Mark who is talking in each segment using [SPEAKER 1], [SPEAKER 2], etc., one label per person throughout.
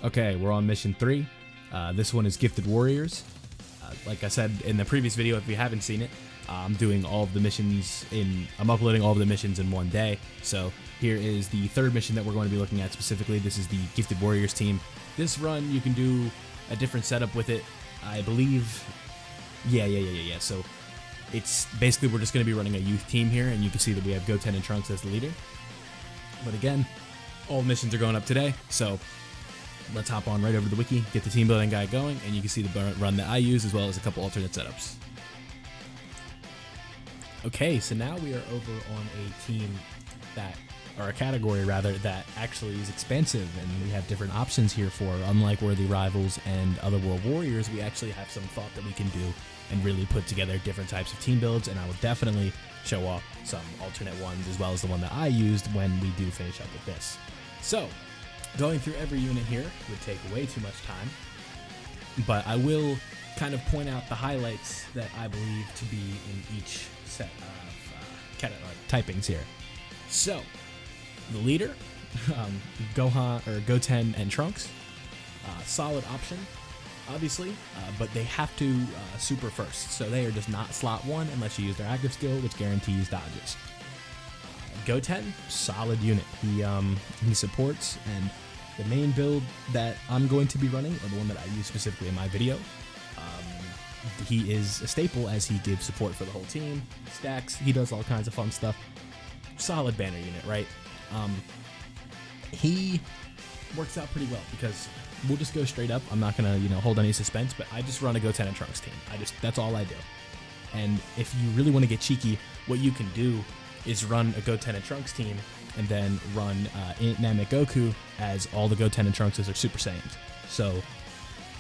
[SPEAKER 1] Okay, we're on mission 3. This one is Gifted Warriors. Like I said in the previous video, if you haven't seen it, I'm doing all of the missions I'm uploading all of the missions in one day. So here is the third mission that we're going to be looking at specifically. This is the Gifted Warriors team. This run, you can do a different setup with it, I believe. Yeah. So it's basically, we're just going to be running a youth team here, and you can see that we have Goten and Trunks as the leader. But again, all missions are going up today, so let's hop on right over to the wiki, get the team building guide going, and you can see the run that I use as well as a couple alternate setups. Okay, so now we are over on a team or a category rather, that actually is expansive, and we have different options here for. Unlike Worthy Rivals and Otherworld Warriors, we actually have some thought that we can do and really put together different types of team builds, and I will definitely show off some alternate ones as well as the one that I used when we do finish up with this. So, going through every unit here would take way too much time, but I will kind of point out the highlights that I believe to be in each set of typings here. So, the leader, Goten and Trunks, solid option, obviously, but they have to super first, so they are just not slot 1 unless you use their active skill, which guarantees dodges. Goten, solid unit. He supports, and the main build that I'm going to be running, or the one that I use specifically in my video, he is a staple as he gives support for the whole team, stacks, he does all kinds of fun stuff. Solid banner unit, right? He works out pretty well because we'll just go straight up. I'm not gonna, hold any suspense, but I just run a Goten and Trunks team. That's all I do. And if you really want to get cheeky, what you can do is run a Goten and Trunks team and then run Namek Goku, as all the Goten and Trunkses are Super Saiyans. So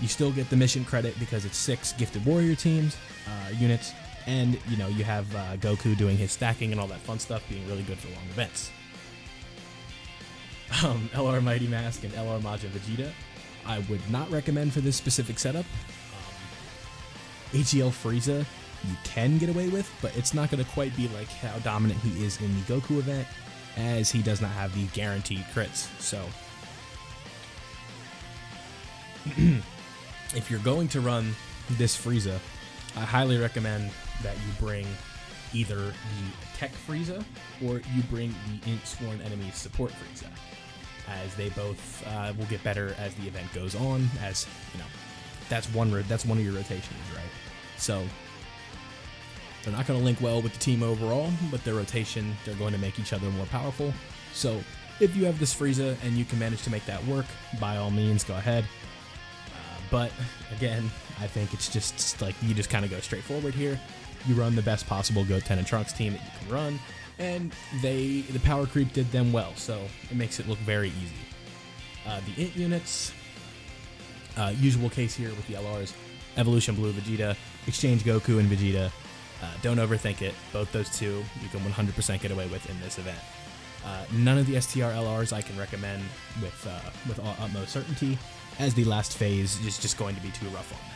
[SPEAKER 1] you still get the mission credit because it's 6 Gifted Warrior teams, units, and you have Goku doing his stacking and all that fun stuff, being really good for long events. LR Mighty Mask and LR Majin Vegeta, I would not recommend for this specific setup. AGL Frieza, you can get away with, but it's not going to quite be like how dominant he is in the Goku event, as he does not have the guaranteed crits. So if you're going to run this Frieza, I highly recommend that you bring either the Tech Frieza or you bring the Int Sworn Enemies Support Frieza, as they both will get better as the event goes on, as that's one of your rotations, right? So they're not going to link well with the team overall, but their rotation, they're going to make each other more powerful. So if you have this Frieza and you can manage to make that work, by all means, go ahead. But again, I think it's just like you just kind of go straight forward here. You run the best possible Goten and Trunks team that you can run, and the power creep did them well, so it makes it look very easy. The Int units, usual case here with the LRs, Evolution Blue Vegeta, Exchange Goku and Vegeta. Don't overthink it. Both those two you can 100% get away with in this event. None of the STR LRs I can recommend with utmost certainty, as the last phase is just going to be too rough on them.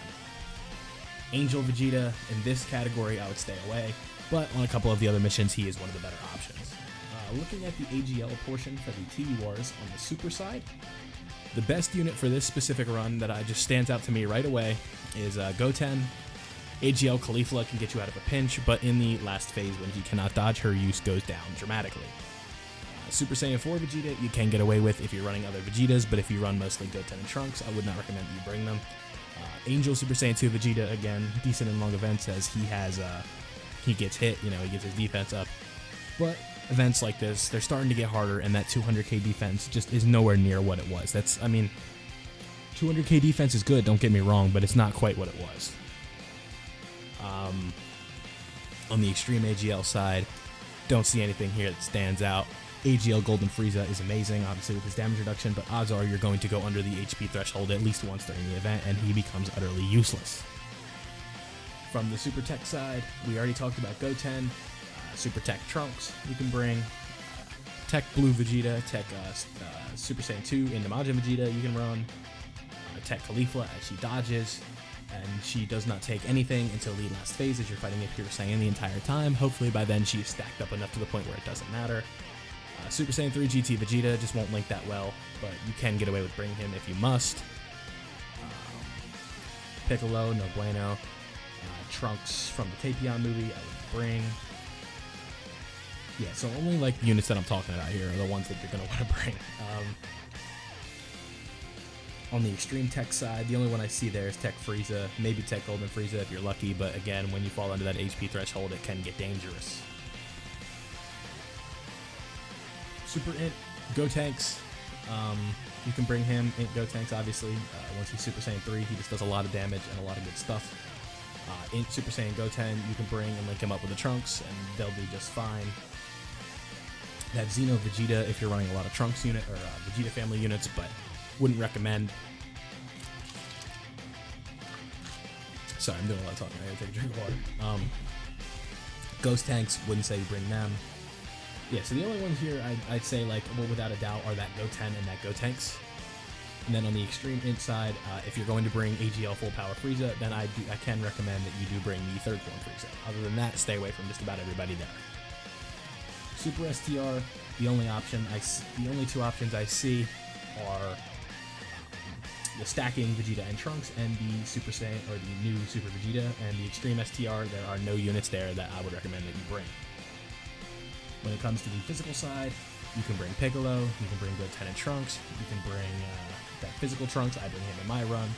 [SPEAKER 1] Angel Vegeta, in this category I would stay away, but on a couple of the other missions he is one of the better options. Looking at the AGL portion for the TV Wars on the Super side, the best unit for this specific run that just stands out to me right away is Goten. AGL Caulifla can get you out of a pinch, but in the last phase when he cannot dodge, her use goes down dramatically. Super Saiyan 4 Vegeta you can get away with if you're running other Vegetas, but if you run mostly Goten and Trunks, I would not recommend that you bring them. Angel Super Saiyan 2 Vegeta, again, decent in long events, as he gets hit, he gets his defense up. But events like this, they're starting to get harder, and that 200k defense just is nowhere near what it was. 200k defense is good, don't get me wrong, but it's not quite what it was. On the Extreme AGL side, don't see anything here that stands out. AGL Golden Frieza is amazing, obviously, with his damage reduction, but odds are you're going to go under the HP threshold at least once during the event, and he becomes utterly useless. From the Super Tech side, we already talked about Goten, Super Tech Trunks you can bring, Tech Blue Vegeta, Tech Super Saiyan 2 into Majin Vegeta you can run, Tech Caulifla as she dodges, and she does not take anything until the last phase as you're fighting a Pure Saiyan the entire time. Hopefully by then she is stacked up enough to the point where it doesn't matter. Super Saiyan 3 GT Vegeta just won't link that well, but you can get away with bringing him if you must. Piccolo, no bueno. Trunks from the Tapion movie, I would bring. Yeah, so only like the units that I'm talking about here are the ones that you're going to want to bring. On the Extreme Tech side, the only one I see there is Tech Frieza, maybe Tech Golden Frieza if you're lucky, but again, when you fall under that HP threshold, it can get dangerous. Super Int, Gotenks, you can bring him. Int Gotenks, obviously, once he's Super Saiyan 3, he just does a lot of damage and a lot of good stuff. Int Super Saiyan Goten, you can bring and link him up with the Trunks, and they'll do just fine. That Xeno Vegeta, if you're running a lot of Trunks unit, or Vegeta family units, but wouldn't recommend. Sorry, I'm doing a lot of talking. I gotta take a drink of water. Ghost Tanks, wouldn't say you bring them. Yeah, so the only ones here I'd say, like, well, without a doubt, are that Goten and that Gotenks. And then on the Extreme Int side, if you're going to bring AGL Full Power Frieza, then I can recommend that you do bring the third form Frieza. Other than that, stay away from just about everybody there. Super STR, the only two options I see are the stacking Vegeta and Trunks and the Super Saiyan, or the new Super Vegeta, and the Extreme STR. There are no units there that I would recommend that you bring. When it comes to the physical side, you can bring Piccolo, you can bring Goten and Trunks, you can bring that physical Trunks, I bring him in my run.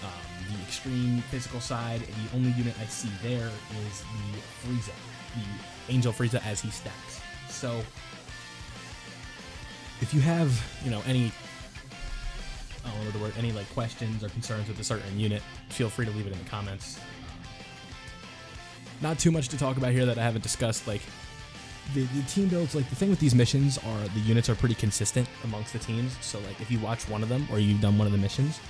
[SPEAKER 1] The extreme physical side, the only unit I see there is the Frieza, the Angel Frieza as he stacks. So, if you have, any, I don't know the word, any like questions or concerns with a certain unit, feel free to leave it in the comments. Not too much to talk about here that I haven't discussed, like, the team builds, like, the thing with these missions are the units are pretty consistent amongst the teams. So, like, if you watch one of them or you've done one of the missions,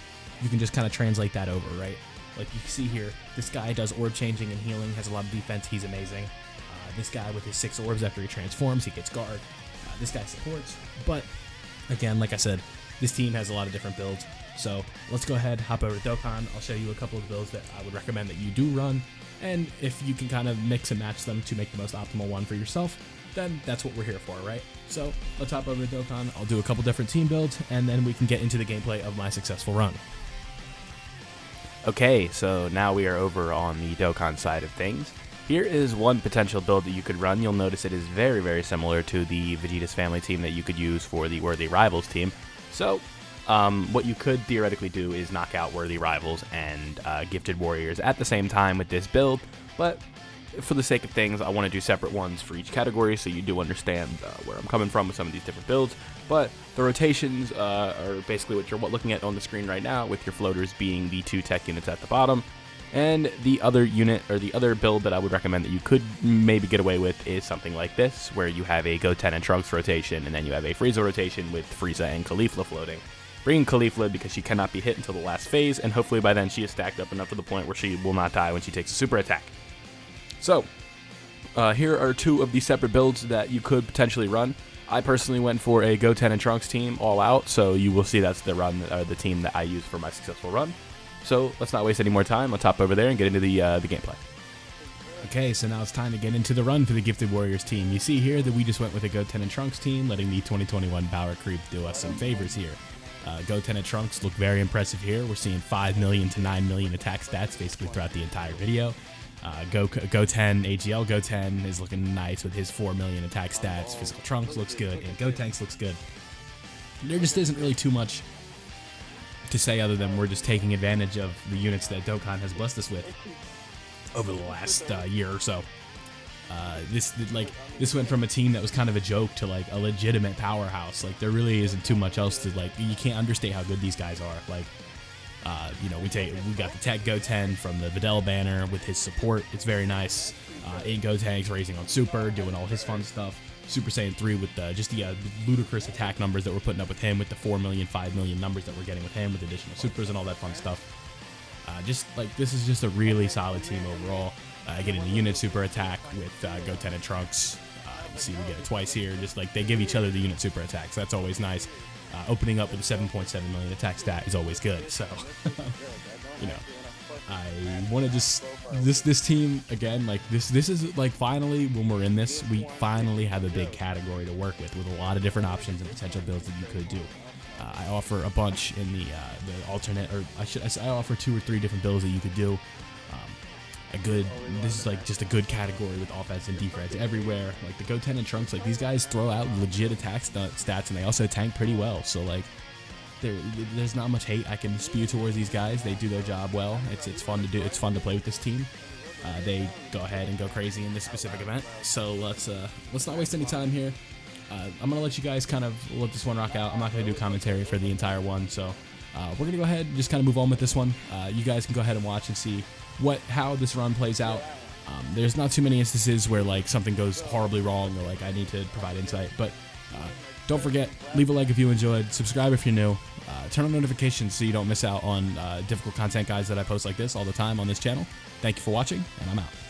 [SPEAKER 1] you can just kind of translate that over, right? Like, you see here, this guy does orb changing and healing, has a lot of defense, he's amazing. This guy with his 6 orbs after he transforms, he gets guard. This guy supports. But, again, like I said, this team has a lot of different builds. So, let's go ahead, hop over to Dokkan. I'll show you a couple of builds that I would recommend that you do run. And if you can kind of mix and match them to make the most optimal one for yourself, then that's what we're here for, right? So let's hop over to Dokkan. I'll do a couple different team builds, and then we can get into the gameplay of my successful run.
[SPEAKER 2] Okay, so now we are over on the Dokkan side of things. Here is one potential build that you could run. You'll notice it is very, very similar to the Vegeta's Family team that you could use for the Worthy Rivals team. So what you could theoretically do is knock out Worthy Rivals and Gifted Warriors at the same time with this build, but for the sake of things, I want to do separate ones for each category so you do understand where I'm coming from with some of these different builds. But the rotations are basically what you're looking at on the screen right now, with your floaters being the 2 tech units at the bottom. And the other unit, or the other build that I would recommend that you could maybe get away with, is something like this, where you have a Goten and Trunks rotation, and then you have a Frieza rotation with Frieza and Caulifla floating. Bringing Caulifla because she cannot be hit until the last phase, and hopefully by then she is stacked up enough to the point where she will not die when she takes a super attack. So, here are 2 of the separate builds that you could potentially run. I personally went for a Goten and Trunks team all out, so you will see that's the team that I used for my successful run. So let's not waste any more time. Let's hop over there and get into the gameplay.
[SPEAKER 1] Okay, so now it's time to get into the run for the Gifted Warriors team. You see here that we just went with a Goten and Trunks team, letting the 2021 Power Creep do us some favors here. Goten and Trunks look very impressive here. We're seeing 5 million to 9 million attack stats basically throughout the entire video. Goten, AGL Goten is looking nice with his 4 million attack stats. Physical Trunks looks good, and Gotenks looks good. There just isn't really too much to say other than we're just taking advantage of the units that Dokkan has blessed us with over the last year or so. This went from a team that was kind of a joke to like a legitimate powerhouse. Like, there really isn't too much else to, like, you can't understate how good these guys are. Like, we got the Tech Goten from the Videl banner with his support. It's very nice. Int Gotenks raising on Super, doing all his fun stuff. Super Saiyan 3 with the ludicrous attack numbers that we're putting up with him, with the 4 million, 5 million numbers that we're getting with him, with additional supers and all that fun stuff. This is just a really solid team overall. Getting the unit super attack with Goten and Trunks. You see we get it twice here. Just like they give each other the unit super attacks. That's always nice. Opening up with a 7.7 million attack stat is always good. So, I want to just this team again, like this is like finally when we're in this, we finally have a big category to work with a lot of different options and potential builds that you could do. I offer a bunch in the alternate, or I offer 2 or 3 different builds that you could do. This is like just a good category with offense and defense everywhere. Like the Goten and Trunks, like these guys throw out legit attack stats, and they also tank pretty well. So like, there's not much hate I can spew towards these guys. They do their job well. It's fun to do. It's fun to play with this team. They go ahead and go crazy in this specific event. So let's not waste any time here. I'm gonna let you guys kind of let this one rock out. I'm not gonna do commentary for the entire one, so we're gonna go ahead and just kind of move on with this one. You guys can go ahead and watch and see how this run plays out. There's not too many instances where like something goes horribly wrong or like I need to provide insight, but don't forget, leave a like if you enjoyed, subscribe if you're new, turn on notifications so you don't miss out on difficult content guides that I post like this all the time on this channel. Thank you for watching, and I'm out.